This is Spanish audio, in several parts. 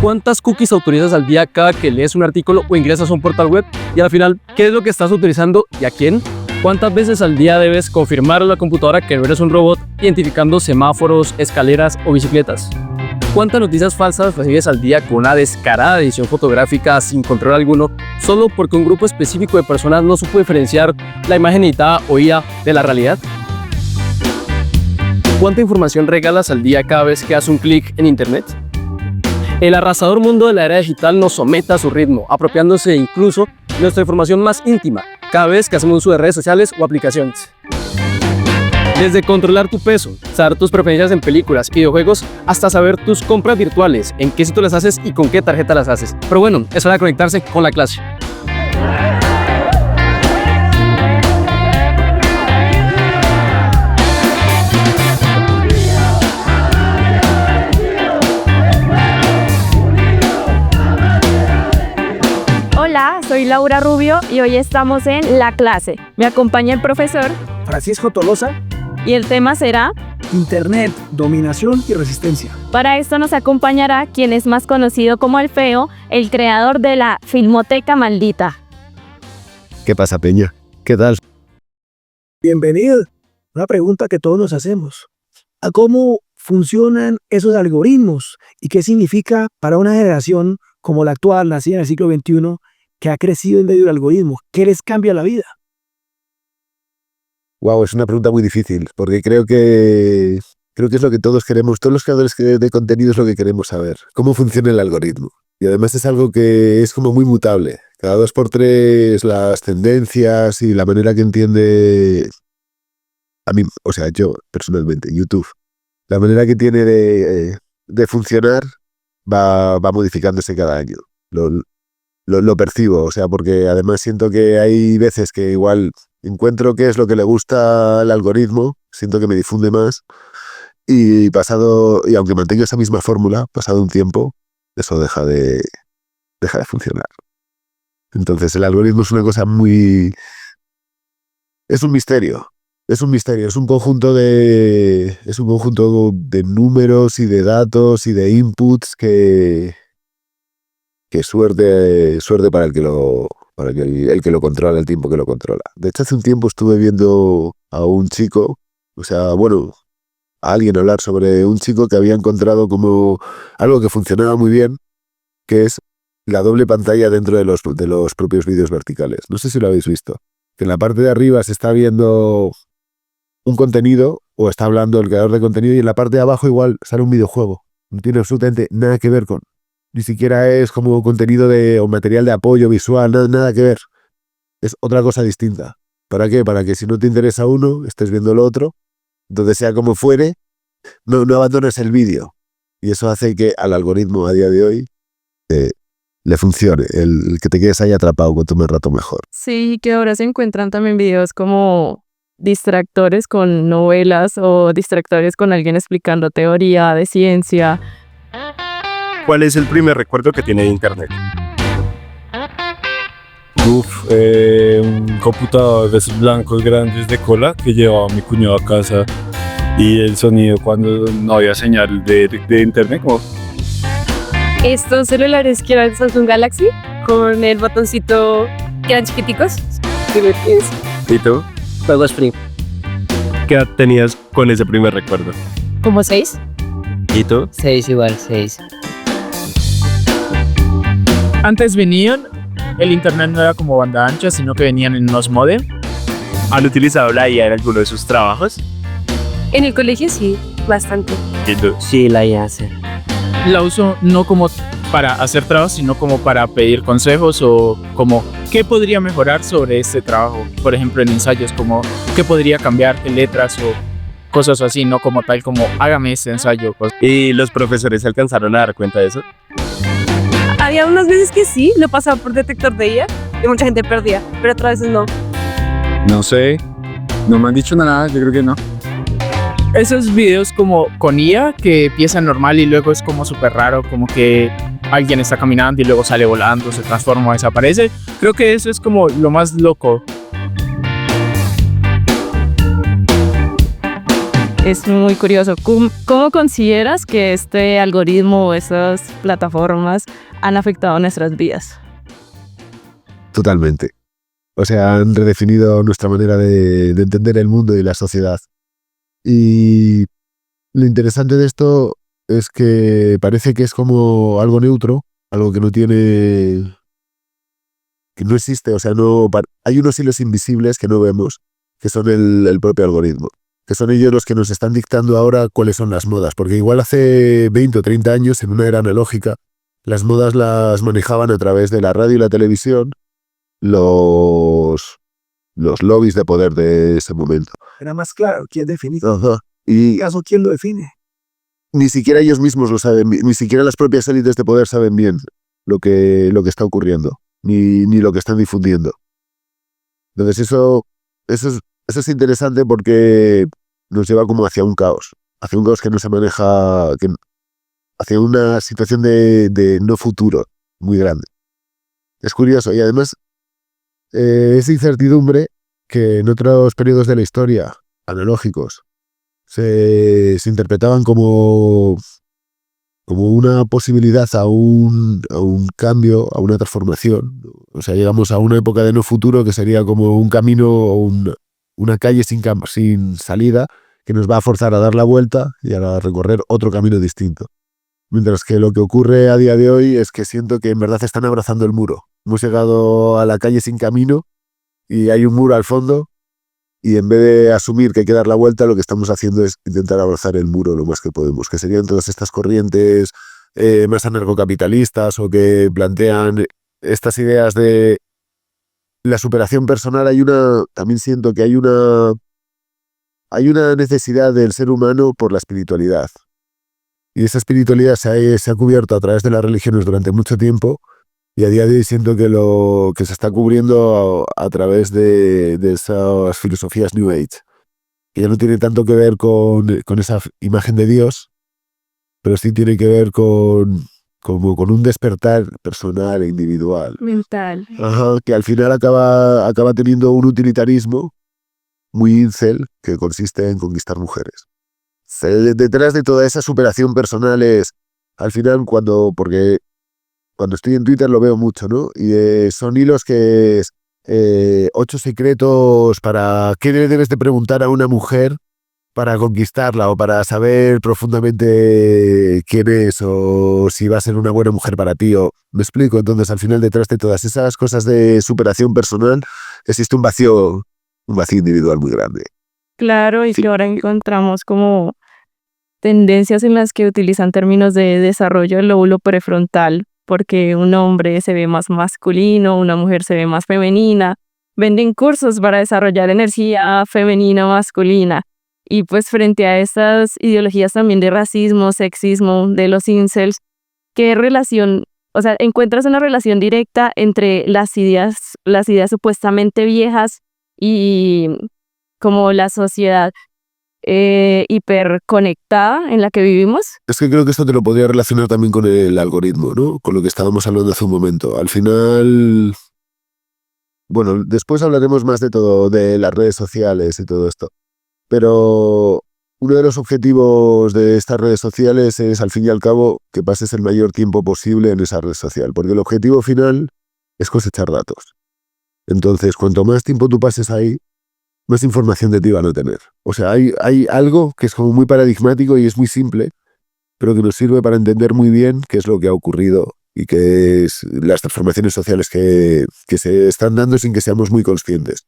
¿Cuántas cookies autorizas al día cada que lees un artículo o ingresas a un portal web? Y al final, ¿qué es lo que estás autorizando y a quién? ¿Cuántas veces al día debes confirmar a la computadora que no eres un robot identificando semáforos, escaleras o bicicletas? ¿Cuántas noticias falsas recibes al día con una descarada edición fotográfica sin control alguno, solo porque un grupo específico de personas no supo diferenciar la imagen editada o IA de la realidad? ¿Cuánta información regalas al día cada vez que haces un clic en internet? El arrasador mundo de la era digital nos somete a su ritmo, apropiándose incluso de nuestra información más íntima, cada vez que hacemos uso de redes sociales o aplicaciones. Desde controlar tu peso, saber tus preferencias en películas y videojuegos, hasta saber tus compras virtuales, en qué sitio las haces y con qué tarjeta las haces. Pero bueno, es hora de conectarse con la clase. Hola, soy Laura Rubio y hoy estamos en La Clase. Me acompaña el profesor Francisco Tolosa. Y el tema será Internet, dominación y resistencia. Para esto nos acompañará quien es más conocido como el Feo, el creador de la Filmoteca Maldita. ¿Qué pasa, Peña? ¿Qué tal? Bienvenido. Una pregunta que todos nos hacemos. ¿A cómo funcionan esos algoritmos y qué significa para una generación como la actual, nacida en el siglo XXI, que ha crecido en medio del algoritmo? ¿Qué les cambia la vida? Wow, es una pregunta muy difícil, porque creo que es lo que todos queremos, todos los creadores de contenido es lo que queremos saber, cómo funciona el algoritmo. Y además es algo que es como muy mutable. Cada 2x3 las tendencias y la manera que entiende, a mí, o sea, yo personalmente, YouTube, la manera que tiene de funcionar va modificándose cada año. Lo percibo, o sea, porque además siento que hay veces que igual encuentro qué es lo que le gusta al algoritmo, siento que me difunde más y aunque mantenga esa misma fórmula, pasado un tiempo, eso deja de funcionar. Entonces el algoritmo es una cosa es un misterio, es un conjunto de números y de datos y de inputs que suerte para el que lo controla, el tiempo que lo controla. De hecho, hace un tiempo estuve viendo a un chico, a alguien hablar sobre un chico que había encontrado como algo que funcionaba muy bien, que es la doble pantalla dentro de los propios vídeos verticales. No sé si lo habéis visto. Que en la parte de arriba se está viendo un contenido o está hablando el creador de contenido y en la parte de abajo igual sale un videojuego. No tiene absolutamente nada que ver con... Ni siquiera es como contenido o material de apoyo visual, nada que ver. Es otra cosa distinta. ¿Para qué? Para que si no te interesa uno, estés viendo el otro, donde sea como fuere, no abandones el vídeo. Y eso hace que al algoritmo a día de hoy le funcione, el que te quedes ahí atrapado cuanto más rato mejor. Sí, que ahora se encuentran también videos como distractores con novelas o distractores con alguien explicando teoría de ciencia. ¿Cuál es el primer recuerdo que tiene de internet? Un computador de esos blancos grandes de cola que llevaba mi cuñado a casa y el sonido cuando no había señal de internet. Como... Estos celulares que eran Samsung Galaxy con el botoncito que eran chiquiticos. ¿Y tú? Juego Spring. ¿Qué edad tenías con ese primer recuerdo? ¿Como 6? ¿Y tú? 6 igual, 6. Antes el internet no era como banda ancha, sino que venían en unos modem. ¿Han utilizado la IA en alguno de sus trabajos? En el colegio sí, bastante. ¿Y tú? Sí, la IA sí. La uso no como para hacer trabajos, sino como para pedir consejos o como qué podría mejorar sobre este trabajo. Por ejemplo, en ensayos, como qué podría cambiar en letras o cosas así, no como tal como hágame este ensayo. ¿Y los profesores se alcanzaron a dar cuenta de eso? Había unas veces que sí, lo pasaba por detector de IA y mucha gente perdía, pero otras veces no. No sé, no me han dicho nada, yo creo que no. Esos videos como con IA que empiezan normal y luego es como súper raro, como que alguien está caminando y luego sale volando, se transforma, desaparece. Creo que eso es como lo más loco. Es muy curioso. ¿Cómo consideras que este algoritmo o esas plataformas han afectado nuestras vidas? Totalmente. O sea, han redefinido nuestra manera de entender el mundo y la sociedad. Y lo interesante de esto es que parece que es como algo neutro, algo que no tiene, que no existe. O sea, hay unos hilos invisibles que no vemos, que son el propio algoritmo, que son ellos los que nos están dictando ahora cuáles son las modas. Porque igual hace 20 o 30 años, en una era analógica, las modas las manejaban a través de la radio y la televisión los lobbies de poder de ese momento. Era más claro quién define. Ajá. ¿En Y caso quién lo define? ni siquiera ellos mismos lo saben, ni siquiera las propias élites de poder saben bien lo que está ocurriendo, ni lo que están difundiendo. Entonces eso es interesante porque nos lleva como hacia un caos que no se maneja, hacia una situación de no futuro muy grande. Es curioso y además esa incertidumbre que en otros periodos de la historia analógicos se interpretaban como una posibilidad a un cambio, a una transformación. O sea, llegamos a una época de no futuro que sería como un camino o una calle sin salida que nos va a forzar a dar la vuelta y a recorrer otro camino distinto. Mientras que lo que ocurre a día de hoy es que siento que en verdad están abrazando el muro. Hemos llegado a la calle sin camino y hay un muro al fondo y en vez de asumir que hay que dar la vuelta, lo que estamos haciendo es intentar abrazar el muro lo más que podemos, que serían todas estas corrientes más anarcocapitalistas o que plantean estas ideas de la superación personal. También siento que hay una necesidad del ser humano por la espiritualidad. Y esa espiritualidad se ha cubierto a través de las religiones durante mucho tiempo y a día de hoy siento que lo que se está cubriendo a través de esas filosofías New Age, que ya no tiene tanto que ver con esa imagen de Dios, pero sí tiene que ver con un despertar personal e individual. Mental. Ajá, que al final acaba teniendo un utilitarismo muy incel que consiste en conquistar mujeres. Detrás de toda esa superación personal es, al final, porque cuando estoy en Twitter lo veo mucho, ¿no? Y son hilos que es 8 secretos para qué le debes de preguntar a una mujer para conquistarla o para saber profundamente quién es o si va a ser una buena mujer para ti. ¿Me explico? Entonces, al final, detrás de todas esas cosas de superación personal existe un vacío individual muy grande. Claro, y Sí. que ahora encontramos como tendencias en las que utilizan términos de desarrollo del lóbulo prefrontal, porque un hombre se ve más masculino, una mujer se ve más femenina. Venden cursos para desarrollar energía femenina, masculina. Y pues frente a estas ideologías también de racismo, sexismo, de los incels, ¿qué relación, o sea, encuentras una relación directa entre las ideas supuestamente viejas y como la sociedad hiperconectada en la que vivimos? Es que creo que esto te lo podría relacionar también con el algoritmo, ¿no? Con lo que estábamos hablando hace un momento. Al final, bueno, después hablaremos más de todo, de las redes sociales y todo esto. Pero uno de los objetivos de estas redes sociales es, al fin y al cabo, que pases el mayor tiempo posible en esa red social. Porque el objetivo final es cosechar datos. Entonces, cuanto más tiempo tú pases ahí, más información de ti van a tener. O sea, hay algo que es como muy paradigmático y es muy simple, pero que nos sirve para entender muy bien qué es lo que ha ocurrido y qué es las transformaciones sociales que se están dando sin que seamos muy conscientes.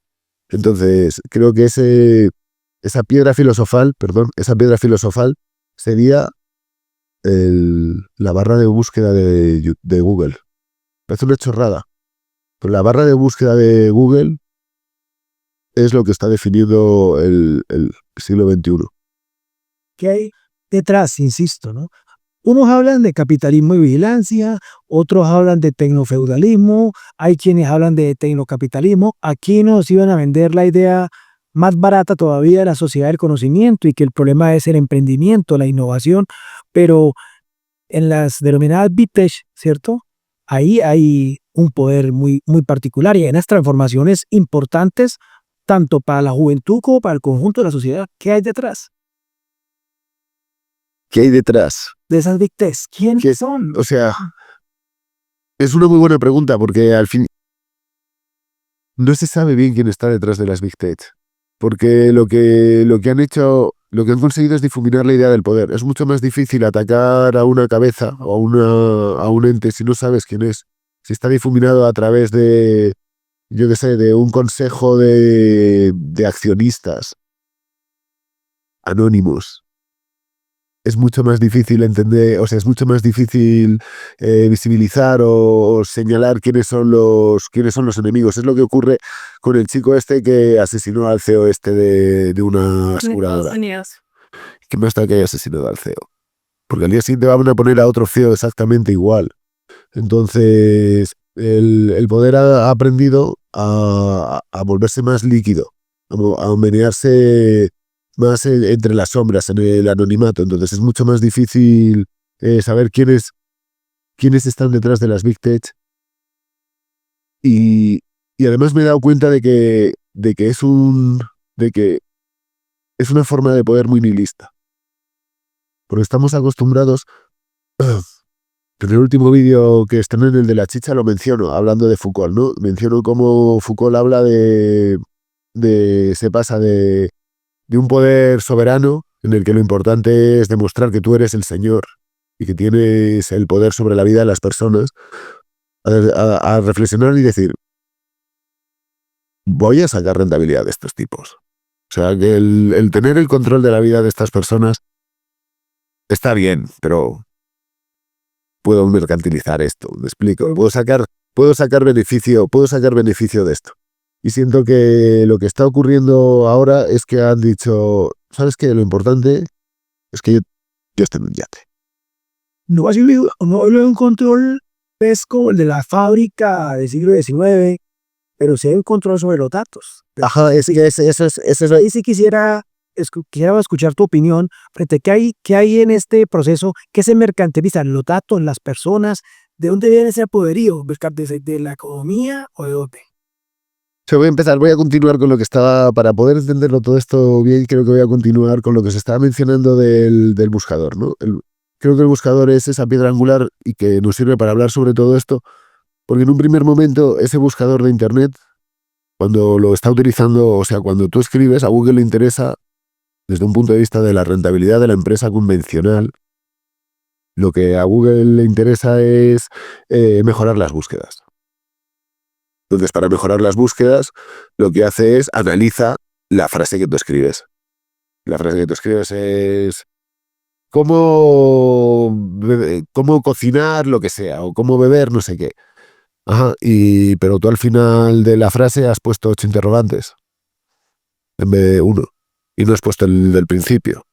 Entonces, creo que esa piedra filosofal sería la barra de búsqueda de Google. Parece una chorrada, pero la barra de búsqueda de Google es lo que está definiendo el siglo XXI. ¿Qué hay detrás? Insisto, ¿no? Unos hablan de capitalismo y vigilancia, otros hablan de tecnofeudalismo, hay quienes hablan de tecnocapitalismo. Aquí nos iban a vender la idea más barata todavía de la sociedad del conocimiento y que el problema es el emprendimiento, la innovación, pero en las denominadas Big Tech, ¿cierto? Ahí hay un poder muy, muy particular y hay unas transformaciones importantes tanto para la juventud como para el conjunto de la sociedad. ¿Qué hay detrás? ¿Qué hay detrás? de esas Big Techs? ¿Quiénes ¿Qué- son? O sea, es una muy buena pregunta porque al fin no se sabe bien quién está detrás de las Big Tech. Porque lo que han hecho, lo que han conseguido es difuminar la idea del poder. Es mucho más difícil atacar a una cabeza o a un ente si no sabes quién es. Si está difuminado a través de, yo qué sé, de un consejo de accionistas anónimos. Es mucho más difícil entender, o sea, es mucho más difícil visibilizar o señalar quiénes son los enemigos. Es lo que ocurre con el chico este que asesinó al CEO este de una En Estados aseguradora. Unidos. ¿Qué más da que haya asesinado al CEO? Porque al día siguiente van a poner a otro CEO exactamente igual. Entonces, el poder ha aprendido a volverse más líquido, a menearse más entre las sombras, en el anonimato. Entonces es mucho más difícil saber quiénes están detrás de las Big Tech. Y además me he dado cuenta de que es una forma de poder muy nihilista. Porque estamos acostumbrados. En el último vídeo que estrené, en el de la chicha, lo menciono, hablando de Foucault, ¿no? Menciono cómo Foucault habla se pasa de un poder soberano en el que lo importante es demostrar que tú eres el señor y que tienes el poder sobre la vida de las personas, a reflexionar y decir, voy a sacar rentabilidad de estos tipos. O sea, que el tener el control de la vida de estas personas está bien, pero puedo mercantilizar esto, ¿me explico? Puedo sacar beneficio de esto. Y siento que lo que está ocurriendo ahora es que han dicho, ¿sabes qué? Lo importante es que yo esté en un yate. No había un control pues, como el de la fábrica del siglo XIX, pero sí hay un control sobre los datos. Ajá, eso es. Ahí sí quisiera escuchar tu opinión frente a qué hay en este proceso, qué se mercantiliza, los datos, las personas, ¿de dónde viene ese poderío? ¿De la economía o de dónde? Voy a continuar con lo que estaba, para poder entenderlo todo esto bien, creo que voy a continuar con lo que se estaba mencionando del buscador, ¿no? Creo que el buscador es esa piedra angular y que nos sirve para hablar sobre todo esto, porque en un primer momento ese buscador de Internet, cuando lo está utilizando, o sea, cuando tú escribes, a Google le interesa, desde un punto de vista de la rentabilidad de la empresa convencional, lo que a Google le interesa es mejorar las búsquedas. Entonces, para mejorar las búsquedas, lo que hace es analiza la frase que tú escribes. La frase que tú escribes es cómo cocinar lo que sea, o cómo beber no sé qué. Ajá, pero tú al final de la frase has puesto 8 interrogantes en vez de 1. Y no has puesto el del principio.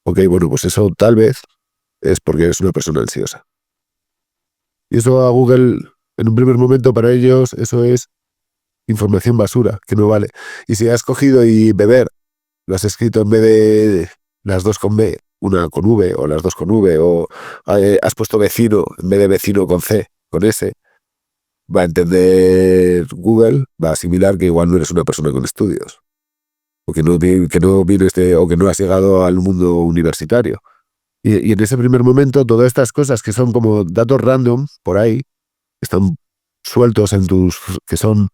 Ok, bueno, pues eso tal vez es porque eres una persona ansiosa. Y eso a Google, en un primer momento, para ellos, eso es información basura, que no vale. Y si has cogido y beber, lo has escrito en vez de las 2 con B, una con V, o las 2 con V, o has puesto vecino en vez de vecino con C, con S, va a entender Google, va a asimilar que igual no eres una persona con estudios. O que no vienes o que no has llegado al mundo universitario. Y en ese primer momento, todas estas cosas que son como datos random, por ahí, están sueltos que son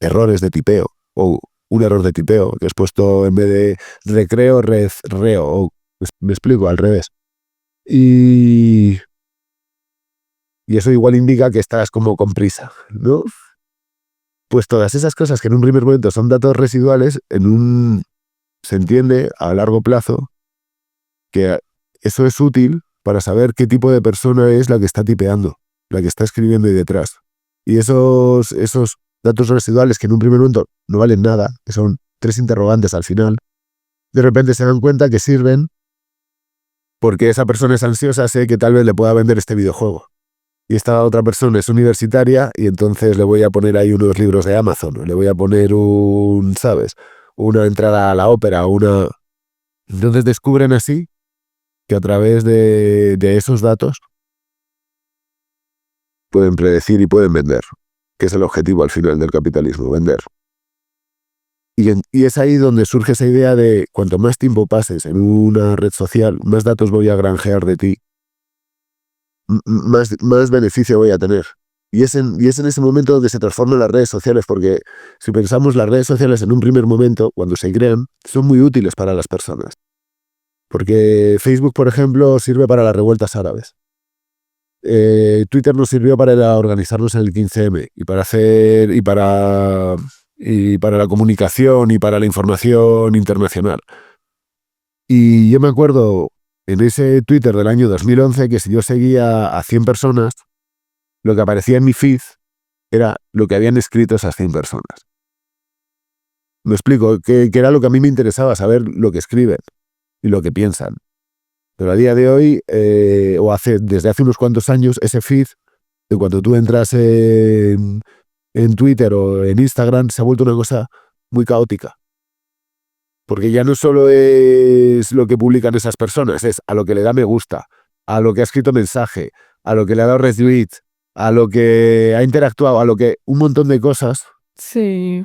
errores de tipeo, o un error de tipeo, que has puesto en vez de recreo, reo, o me explico, al revés. Y eso igual indica que estás como con prisa, ¿no? Pues todas esas cosas que en un primer momento son datos residuales, se entiende a largo plazo que eso es útil para saber qué tipo de persona es la que está tipeando, la que está escribiendo ahí detrás. Y esos datos residuales que en un primer momento no valen nada, que son 3 interrogantes al final, de repente se dan cuenta que sirven porque esa persona es ansiosa, sé que tal vez le pueda vender este videojuego. Y esta otra persona es universitaria y entonces le voy a poner ahí unos libros de Amazon, le voy a poner ¿sabes? Una entrada a la ópera, Entonces descubren así que a través de esos datos pueden predecir y pueden vender, que es el objetivo al final del capitalismo, vender. Y es ahí donde surge esa idea de cuanto más tiempo pases en una red social, más datos voy a granjear de ti, más beneficio voy a tener. Y es en ese momento donde se transforman las redes sociales, porque si pensamos las redes sociales en un primer momento, cuando se crean, son muy útiles para las personas. Porque Facebook, por ejemplo, sirve para las revueltas árabes. Twitter nos sirvió para organizarnos en el 15M y para la comunicación y para la información internacional. Y yo me acuerdo en ese Twitter del año 2011 que si yo seguía a 100 personas, lo que aparecía en mi feed era lo que habían escrito esas 100 personas. Me explico, que era lo que a mí me interesaba, saber lo que escriben y lo que piensan. Pero a día de hoy, desde hace unos cuantos años, ese feed, de cuando tú entras en Twitter o en Instagram, se ha vuelto una cosa muy caótica. Porque ya no solo es lo que publican esas personas, es a lo que le da me gusta, a lo que ha escrito mensaje, a lo que le ha dado retweet, a lo que ha interactuado, a lo que un montón de cosas Sí.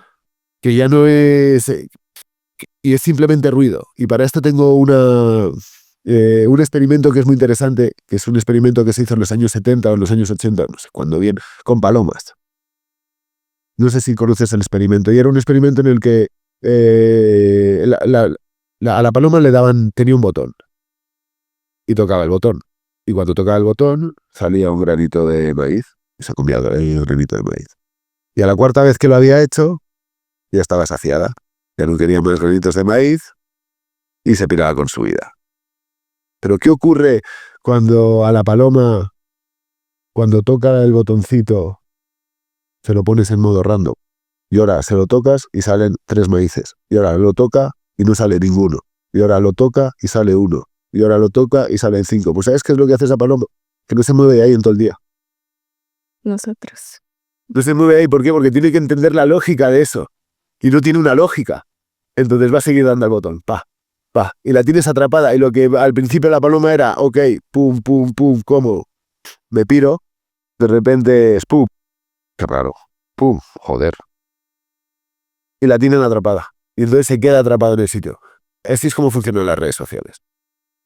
que ya no es y es simplemente ruido. Y para esto tengo un experimento que es muy interesante, que es un experimento que se hizo en los años 70 o en los años 80, no sé cuándo bien, con palomas. No sé si conoces el experimento. Y era un experimento en el que a la paloma tenía un botón y tocaba el botón. Y cuando tocaba el botón, salía un granito de maíz y se comía el granito de maíz. Y a la cuarta vez que lo había hecho, ya estaba saciada. Ya no quería más granitos de maíz y se piraba con su vida. Pero ¿qué ocurre cuando a la paloma, cuando toca el botoncito, se lo pones en modo random? Y ahora se lo tocas y salen 3 maíces. Y ahora lo toca y no sale ninguno. Y ahora lo toca y sale 1. Y ahora lo toca y salen 5. Pues ¿sabes qué es lo que hace esa paloma? Que no se mueve de ahí en todo el día. Nosotros. No se mueve ahí, ¿por qué? Porque tiene que entender la lógica de eso. Y no tiene una lógica. Entonces va a seguir dando al botón. Pa. Y la tienes atrapada. Y lo que al principio la paloma era, ok, pum, pum, pum, ¿cómo? Me piro. De repente es pum. Qué raro. Pum, joder. Y la tienen atrapada. Y entonces se queda atrapado en el sitio. Así es como funcionan las redes sociales.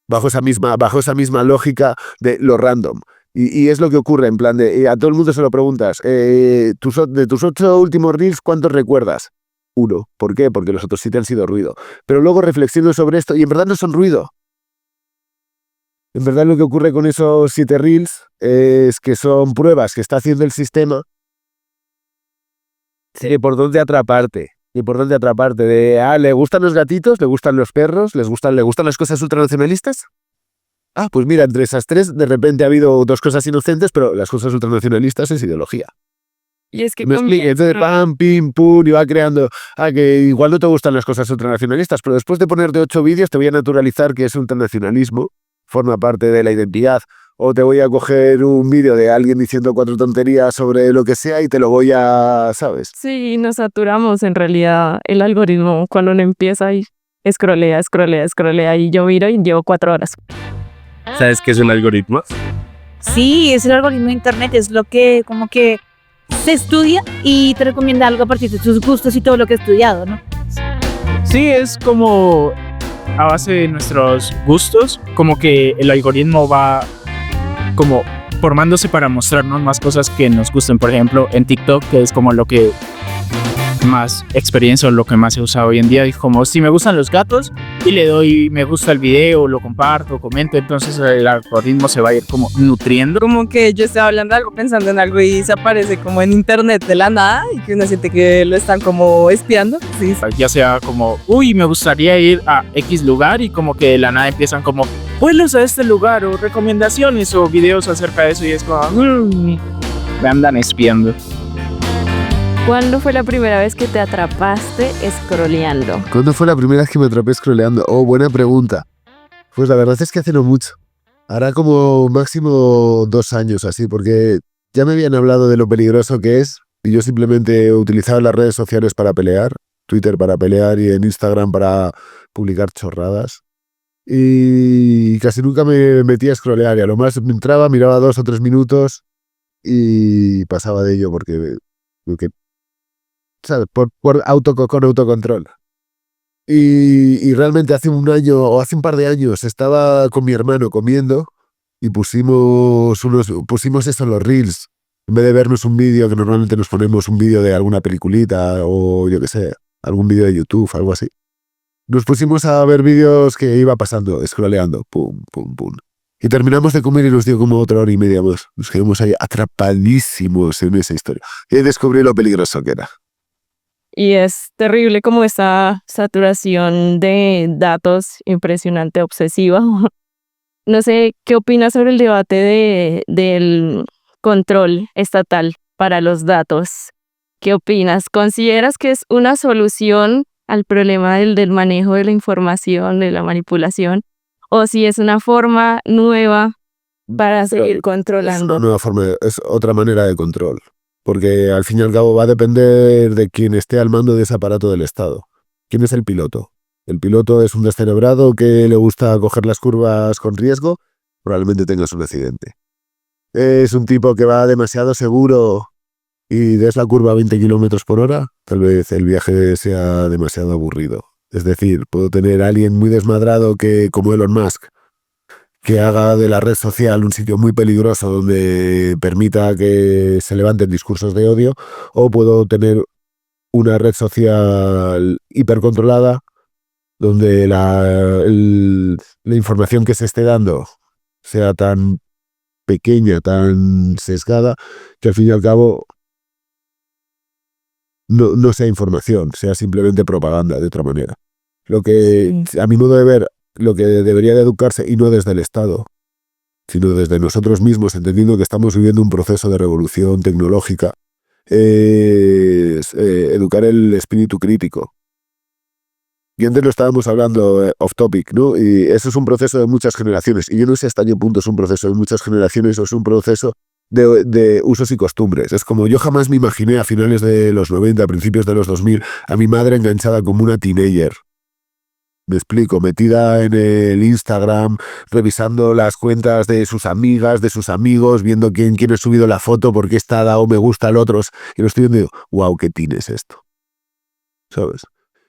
Bajo esa misma lógica de lo random. Y es lo que ocurre, en plan de... a todo el mundo se lo preguntas. De tus 8 últimos reels, ¿cuántos recuerdas? 1. ¿Por qué? Porque los otros 7 han sido ruido. Pero luego reflexiono sobre esto y en verdad no son ruido. En verdad lo que ocurre con esos 7 reels es que son pruebas que está haciendo el sistema de por dónde atraparte. Y por dónde atraparte. ¿Le gustan los gatitos? ¿Le gustan los perros? ¿Le gustan las cosas ultranacionalistas? Pues mira, entre esas 3 de repente ha habido 2 cosas inocentes, pero las cosas ultranacionalistas es ideología. Y es que ¿Me explico? Entonces, pam, pim, pum, y va creando... que igual no te gustan las cosas ultranacionalistas, pero después de ponerte 8 vídeos te voy a naturalizar que es ultranacionalismo, forma parte de la identidad. O te voy a coger un vídeo de alguien diciendo 4 tonterías sobre lo que sea y te lo voy a... ¿sabes? Sí, nos saturamos en realidad el algoritmo cuando uno empieza y scrollea y yo miro y llevo 4 horas. ¿Sabes qué es un algoritmo? Sí, es el algoritmo de internet, es lo que como que se estudia y te recomienda algo a partir de tus gustos y todo lo que he estudiado, ¿no? Sí, es como a base de nuestros gustos, como que el algoritmo va como formándose para mostrarnos más cosas que nos gusten. Por ejemplo, en TikTok, que es como lo que más experiencia o lo que más he usado hoy en día, y como si me gustan los gatos y le doy me gusta el video, lo comparto, comento, entonces el algoritmo se va a ir como nutriendo. Como que yo estaba hablando algo, pensando en algo y se aparece como en internet de la nada y que uno siente que lo están como espiando. Sí. Ya sea como, me gustaría ir a X lugar y como que de la nada empiezan como, vuelos a este lugar o recomendaciones o videos acerca de eso y es como, me andan espiando. ¿Cuándo fue la primera vez que te atrapaste scrolleando? ¿Cuándo fue la primera vez que me atrapé scrolleando? Buena pregunta. Pues la verdad es que hace no mucho. Hará como máximo 2 años así, porque ya me habían hablado de lo peligroso que es y yo simplemente utilizaba las redes sociales para pelear, Twitter para pelear y en Instagram para publicar chorradas. Y casi nunca me metía a scrollear y a lo más me entraba, miraba 2 o 3 minutos y pasaba de ello porque ¿sabes? Con autocontrol. Y realmente hace un año o hace un par de años estaba con mi hermano comiendo y pusimos eso en los reels. En vez de vernos un vídeo, que normalmente nos ponemos un vídeo de alguna peliculita o yo qué sé, algún vídeo de YouTube, algo así. Nos pusimos a ver vídeos que iba pasando, scrolleando, pum, pum, pum. Y terminamos de comer y nos dio como otra hora y media más. Nos quedamos ahí atrapadísimos en esa historia. Y ahí descubrí lo peligroso que era. Y es terrible como esta saturación de datos impresionante, obsesiva. No sé, ¿qué opinas sobre el debate del control estatal para los datos? ¿Qué opinas? ¿Consideras que es una solución al problema del manejo de la información, de la manipulación? ¿O si es una forma nueva para seguir Es controlando? una nueva forma, es otra manera de control. Porque al fin y al cabo va a depender de quien esté al mando de ese aparato del Estado. ¿Quién es el piloto? El piloto es un descerebrado que le gusta coger las curvas con riesgo, probablemente tengas un accidente. Es un tipo que va demasiado seguro y des la curva a 20 kilómetros por hora, tal vez el viaje sea demasiado aburrido. Es decir, puedo tener a alguien muy desmadrado que, como Elon Musk, que haga de la red social un sitio muy peligroso donde permita que se levanten discursos de odio, o puedo tener una red social hipercontrolada donde la información que se esté dando sea tan pequeña, tan sesgada, que al fin y al cabo no sea información, sea simplemente propaganda de otra manera. Lo que, a mi modo de ver, lo que debería de educarse, y no desde el Estado, sino desde nosotros mismos, entendiendo que estamos viviendo un proceso de revolución tecnológica, es educar el espíritu crítico. Y antes lo estábamos hablando off topic, ¿no? Y eso es un proceso de muchas generaciones. Y yo no sé hasta qué punto es un proceso de muchas generaciones o es un proceso de usos y costumbres. Es como yo jamás me imaginé a finales de los 90, a principios de los 2000, a mi madre enganchada como una teenager. Me explico, metida en el Instagram, revisando las cuentas de sus amigas, de sus amigos, viendo quién ha subido la foto, por qué está dado me gusta al otro. Y lo estoy viendo y digo, wow, qué teen es esto. ¿Sabes?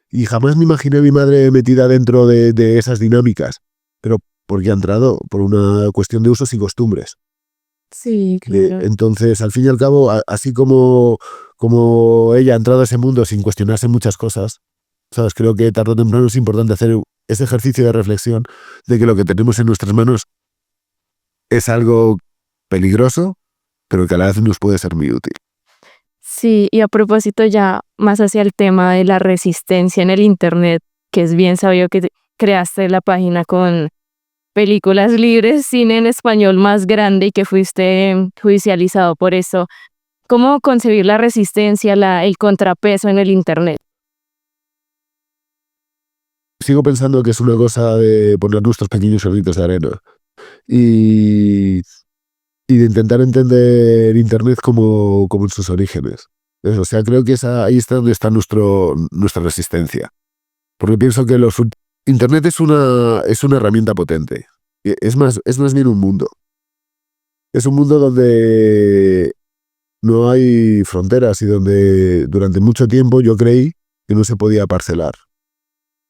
Y jamás me imaginé a mi madre metida dentro de esas dinámicas. Pero porque ha entrado por una cuestión de usos y costumbres. Sí, claro. Entonces, al fin y al cabo, así como ella ha entrado a ese mundo sin cuestionarse muchas cosas, ¿sabes? Creo que tarde o temprano es importante hacer ese ejercicio de reflexión de que lo que tenemos en nuestras manos es algo peligroso, pero que a la vez nos puede ser muy útil. Sí, y a propósito ya más hacia el tema de la resistencia en el Internet, que es bien sabido que creaste la página con películas libres, cine en español más grande y que fuiste judicializado por eso. ¿Cómo concebir la resistencia, el contrapeso en el Internet? Sigo pensando que es una cosa de poner nuestros pequeños granitos de arena y de intentar entender Internet como en sus orígenes. O sea, creo que ahí está donde está nuestra resistencia. Porque pienso que Internet es una herramienta potente. Es más bien un mundo. Es un mundo donde no hay fronteras y donde durante mucho tiempo yo creí que no se podía parcelar.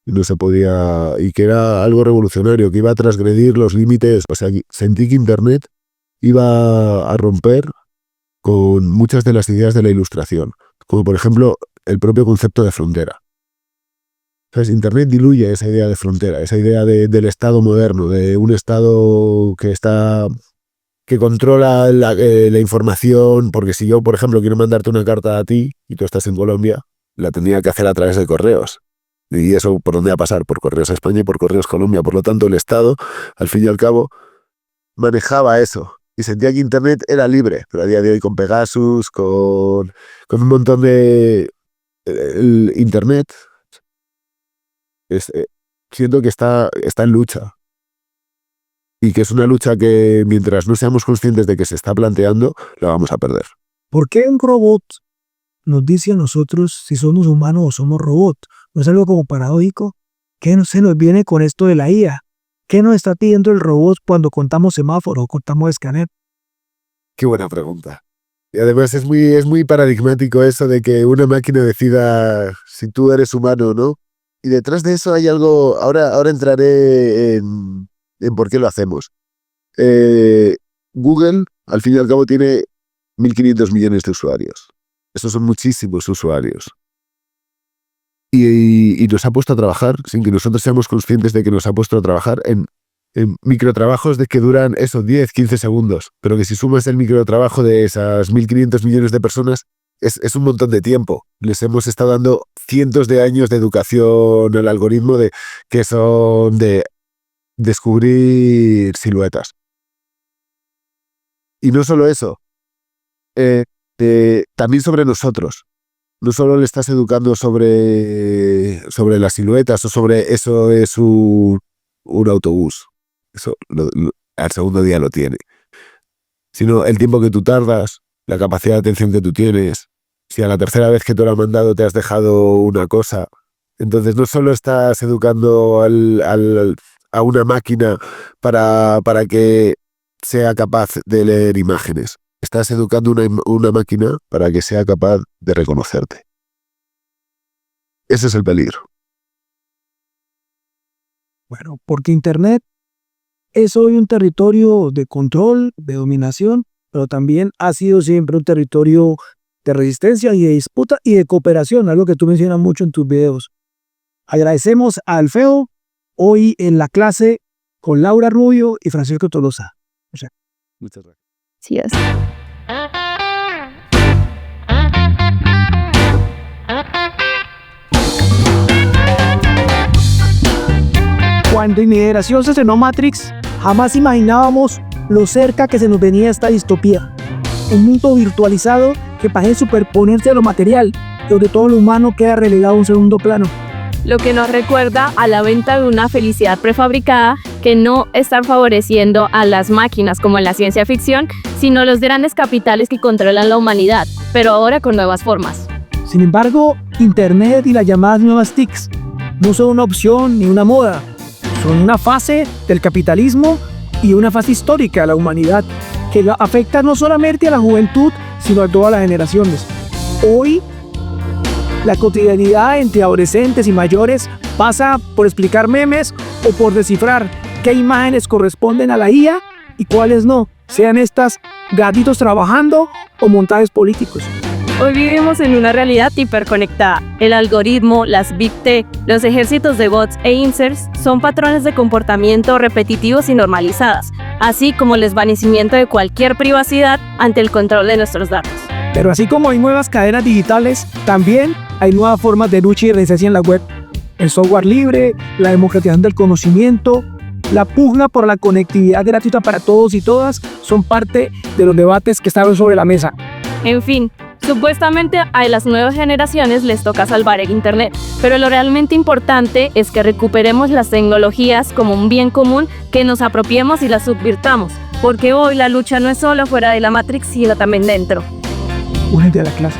Y que era algo revolucionario, que iba a transgredir los límites. O sea, sentí que Internet iba a romper con muchas de las ideas de la Ilustración, como por ejemplo el propio concepto de frontera. ¿Sabes? Internet diluye esa idea de frontera, esa idea del Estado moderno, de un Estado que controla la información, porque si yo, por ejemplo, quiero mandarte una carta a ti y tú estás en Colombia, la tendría que hacer a través de correos. ¿Y eso por dónde va a pasar? Por correos a España y por correos a Colombia. Por lo tanto, el Estado, al fin y al cabo, manejaba eso. Y sentía que Internet era libre. Pero a día de hoy con Pegasus, con un montón de... el Internet, siento que está en lucha. Y que es una lucha que mientras no seamos conscientes de que se está planteando, la vamos a perder. ¿Por qué un robot nos dice a nosotros si somos humanos o somos robot? ¿No es algo como paradójico? ¿Qué se nos viene con esto de la IA? ¿Qué nos está pidiendo el robot cuando contamos semáforo o contamos escáner? Qué buena pregunta. Y además es muy paradigmático eso de que una máquina decida si tú eres humano o no. Y detrás de eso hay algo, ahora entraré en por qué lo hacemos. Google, al fin y al cabo, tiene 1.500 millones de usuarios. Estos son muchísimos usuarios. Y nos ha puesto a trabajar, sin que nosotros seamos conscientes de que nos ha puesto a trabajar en microtrabajos de que duran 10, 15 segundos. Pero que si sumas el microtrabajo de esas 1.500 millones de personas, es un montón de tiempo. Les hemos estado dando cientos de años de educación al algoritmo que son de descubrir siluetas. Y no solo eso, también sobre nosotros. No solo le estás educando sobre las siluetas o sobre eso es un autobús. Eso al segundo día lo tiene. Sino el tiempo que tú tardas, la capacidad de atención que tú tienes. Si a la tercera vez que te lo han mandado te has dejado una cosa. Entonces no solo estás educando a una máquina para que sea capaz de leer imágenes. Estás educando una máquina para que sea capaz de reconocerte. Ese es el peligro. Bueno, porque Internet es hoy un territorio de control, de dominación, pero también ha sido siempre un territorio de resistencia y de disputa y de cooperación, algo que tú mencionas mucho en tus videos. Agradecemos a Alfeo hoy en la clase con Laura Rubio y Francisco Tolosa. Muchas gracias. Sí, es. Cuando en mi generación se estrenó Matrix, jamás imaginábamos lo cerca que se nos venía esta distopía. Un mundo virtualizado que parece superponerse a lo material, donde todo lo humano queda relegado a un segundo plano. Lo que nos recuerda a la venta de una felicidad prefabricada que no están favoreciendo a las máquinas como en la ciencia ficción, sino los grandes capitales que controlan la humanidad, pero ahora con nuevas formas. Sin embargo, Internet y las llamadas nuevas TICs no son una opción ni una moda, son una fase del capitalismo y una fase histórica de la humanidad que afecta no solamente a la juventud, sino a todas las generaciones. Hoy, la cotidianidad entre adolescentes y mayores pasa por explicar memes o por descifrar qué imágenes corresponden a la IA y cuáles no, sean estas gatitos trabajando o montajes políticos. Hoy vivimos en una realidad hiperconectada. El algoritmo, las Big Tech, los ejércitos de bots e inserts son patrones de comportamiento repetitivos y normalizados, así como el desvanecimiento de cualquier privacidad ante el control de nuestros datos. Pero así como hay nuevas cadenas digitales, también hay nuevas formas de lucha y resistencia en la web. El software libre, la democratización del conocimiento, la pugna por la conectividad gratuita para todos y todas son parte de los debates que están sobre la mesa. En fin, supuestamente a las nuevas generaciones les toca salvar el Internet, pero lo realmente importante es que recuperemos las tecnologías como un bien común, que nos apropiemos y las subvirtamos, porque hoy la lucha no es solo fuera de la Matrix, sino también dentro. Únete a la clase.